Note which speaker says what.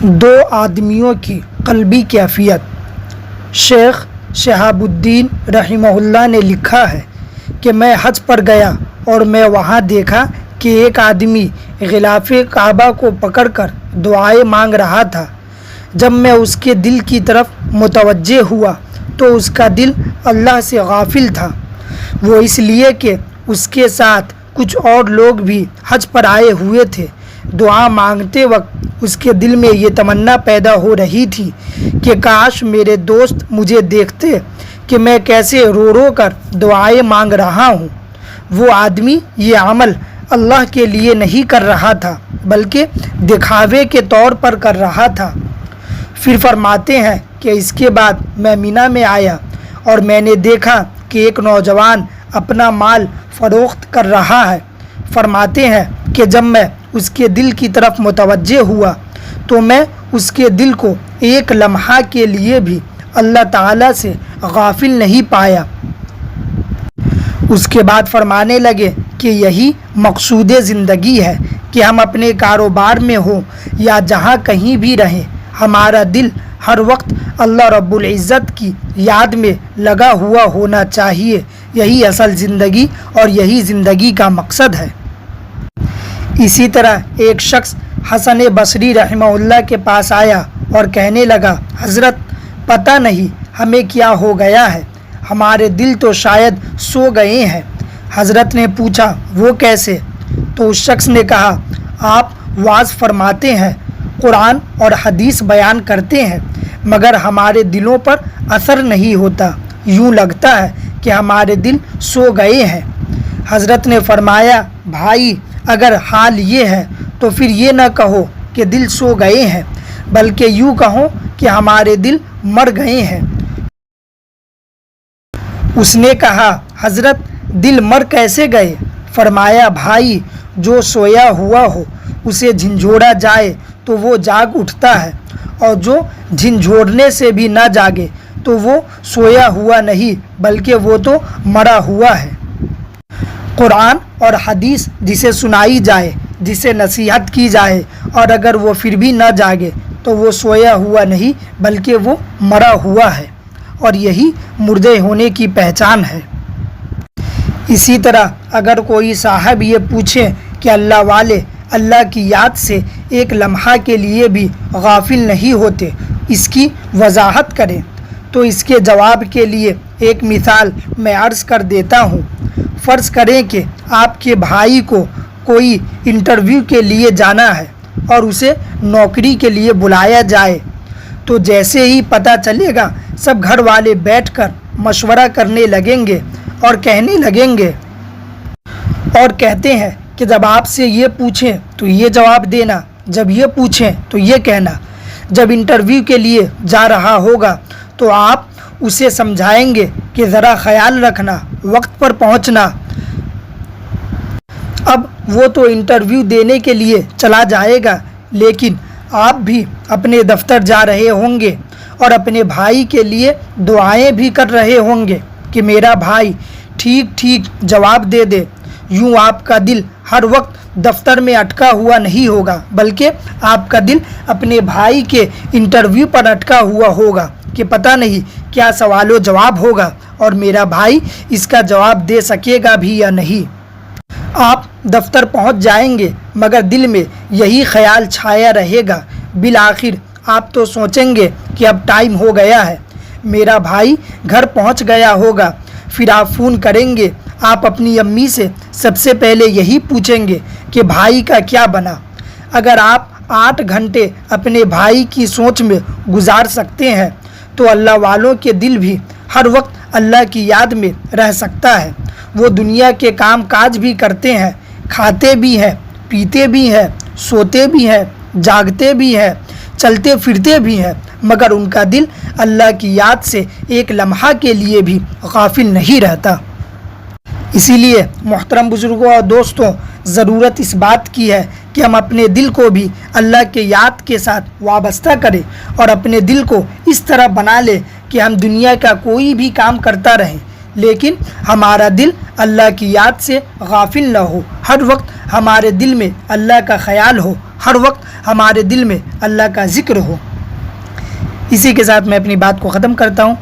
Speaker 1: دو آدمیوں کی قلبی کیفیت۔ شیخ شہاب الدین رحمہ اللہ نے لکھا ہے کہ میں حج پر گیا اور میں وہاں دیکھا کہ ایک آدمی غلاف کعبہ کو پکڑ کر دعائیں مانگ رہا تھا۔ جب میں اس کے دل کی طرف متوجہ ہوا تو اس کا دل اللہ سے غافل تھا۔ وہ اس لیے کہ اس کے ساتھ کچھ اور لوگ بھی حج پر آئے ہوئے تھے۔ دعا مانگتے وقت اس کے دل میں یہ تمنا پیدا ہو رہی تھی کہ کاش میرے دوست مجھے دیکھتے کہ میں کیسے رو رو کر دعائیں مانگ رہا ہوں۔ وہ آدمی یہ عمل اللہ کے لیے نہیں کر رہا تھا بلکہ دکھاوے کے طور پر کر رہا تھا۔ پھر فرماتے ہیں کہ اس کے بعد میں مینا میں آیا اور میں نے دیکھا کہ ایک نوجوان اپنا مال فروخت کر رہا ہے۔ فرماتے ہیں کہ جب میں اس کے دل کی طرف متوجہ ہوا تو میں اس کے دل کو ایک لمحہ کے لیے بھی اللہ تعالیٰ سے غافل نہیں پایا۔ اس کے بعد فرمانے لگے کہ یہی مقصود زندگی ہے کہ ہم اپنے کاروبار میں ہوں یا جہاں کہیں بھی رہیں، ہمارا دل ہر وقت اللہ رب العزت کی یاد میں لگا ہوا ہونا چاہیے۔ یہی اصل زندگی اور یہی زندگی کا مقصد ہے۔ اسی طرح ایک شخص حسن بصری رحمہ اللہ کے پاس آیا اور کہنے لگا، حضرت پتہ نہیں ہمیں کیا ہو گیا ہے، ہمارے دل تو شاید سو گئے ہیں۔ حضرت نے پوچھا وہ کیسے؟ تو اس شخص نے کہا، آپ وعظ فرماتے ہیں، قرآن اور حدیث بیان کرتے ہیں، مگر ہمارے دلوں پر اثر نہیں ہوتا، یوں لگتا ہے کہ ہمارے دل سو گئے ہیں۔ حضرت نے فرمایا، بھائی اگر حال یہ ہے تو پھر یہ نہ کہو کہ دل سو گئے ہیں بلکہ یوں کہو کہ ہمارے دل مر گئے ہیں۔ اس نے کہا، حضرت دل مر کیسے گئے؟ فرمایا، بھائی جو سویا ہوا ہو اسے جھنجھوڑا جائے تو وہ جاگ اٹھتا ہے، اور جو جھنجھوڑنے سے بھی نہ جاگے تو وہ سویا ہوا نہیں بلکہ وہ تو مرا ہوا ہے۔ قرآن اور حدیث جسے سنائی جائے، جسے نصیحت کی جائے، اور اگر وہ پھر بھی نہ جاگے تو وہ سویا ہوا نہیں بلکہ وہ مرا ہوا ہے، اور یہی مردے ہونے کی پہچان ہے۔ اسی طرح اگر کوئی صاحب یہ پوچھے کہ اللہ والے اللہ کی یاد سے ایک لمحہ کے لیے بھی غافل نہیں ہوتے، اس کی وضاحت کریں، تو اس کے جواب کے لیے ایک مثال میں عرض کر دیتا ہوں۔ فرض کریں کہ آپ کے بھائی کو کوئی انٹرویو کے لیے جانا ہے اور اسے نوکری کے لیے بلایا جائے، تو جیسے ہی پتہ چلے گا سب گھر والے بیٹھ کر مشورہ کرنے لگیں گے اور کہنے لگیں گے اور کہتے ہیں کہ جب آپ سے یہ پوچھیں تو یہ جواب دینا، جب یہ پوچھیں تو یہ کہنا۔ جب انٹرویو کے لیے جا رہا ہوگا تو آپ اسے سمجھائیں گے کہ ذرا خیال رکھنا، وقت پر پہنچنا۔ اب وہ تو انٹرویو دینے کے لیے چلا جائے گا، لیکن آپ بھی اپنے دفتر جا رہے ہوں گے اور اپنے بھائی کے لیے دعائیں بھی کر رہے ہوں گے کہ میرا بھائی ٹھیک ٹھیک جواب دے دے۔ یوں آپ کا دل ہر وقت دفتر میں اٹکا ہوا نہیں ہوگا بلکہ آپ کا دل اپنے بھائی کے انٹرویو پر اٹکا ہوا ہوگا کہ پتہ نہیں کیا سوال و جواب ہوگا اور میرا بھائی اس کا جواب دے سکے گا بھی یا نہیں۔ آپ دفتر پہنچ جائیں گے مگر دل میں یہی خیال چھایا رہے گا۔ بالآخر آپ تو سوچیں گے کہ اب ٹائم ہو گیا ہے، میرا بھائی گھر پہنچ گیا ہوگا۔ پھر آپ فون کریں گے، آپ اپنی امی سے سب سے پہلے یہی پوچھیں گے کہ بھائی کا کیا بنا۔ اگر آپ 8 گھنٹے اپنے بھائی کی سوچ میں گزار سکتے ہیں تو اللہ والوں کے دل بھی ہر وقت اللہ کی یاد میں رہ سکتا ہے۔ وہ دنیا کے کام کاج بھی کرتے ہیں، کھاتے بھی ہیں، پیتے بھی ہیں، سوتے بھی ہیں، جاگتے بھی ہیں، چلتے پھرتے بھی ہیں، مگر ان کا دل اللہ کی یاد سے ایک لمحہ کے لیے بھی غافل نہیں رہتا۔ اسی لیے محترم بزرگوں اور دوستوں، ضرورت اس بات کی ہے کہ ہم اپنے دل کو بھی اللہ کے یاد کے ساتھ وابستہ کریں اور اپنے دل کو اس طرح بنا لیں کہ ہم دنیا کا کوئی بھی کام کرتا رہیں لیکن ہمارا دل اللہ کی یاد سے غافل نہ ہو، ہر وقت ہمارے دل میں اللہ کا خیال ہو، ہر وقت ہمارے دل میں اللہ کا ذکر ہو۔ اسی کے ساتھ میں اپنی بات کو ختم کرتا ہوں۔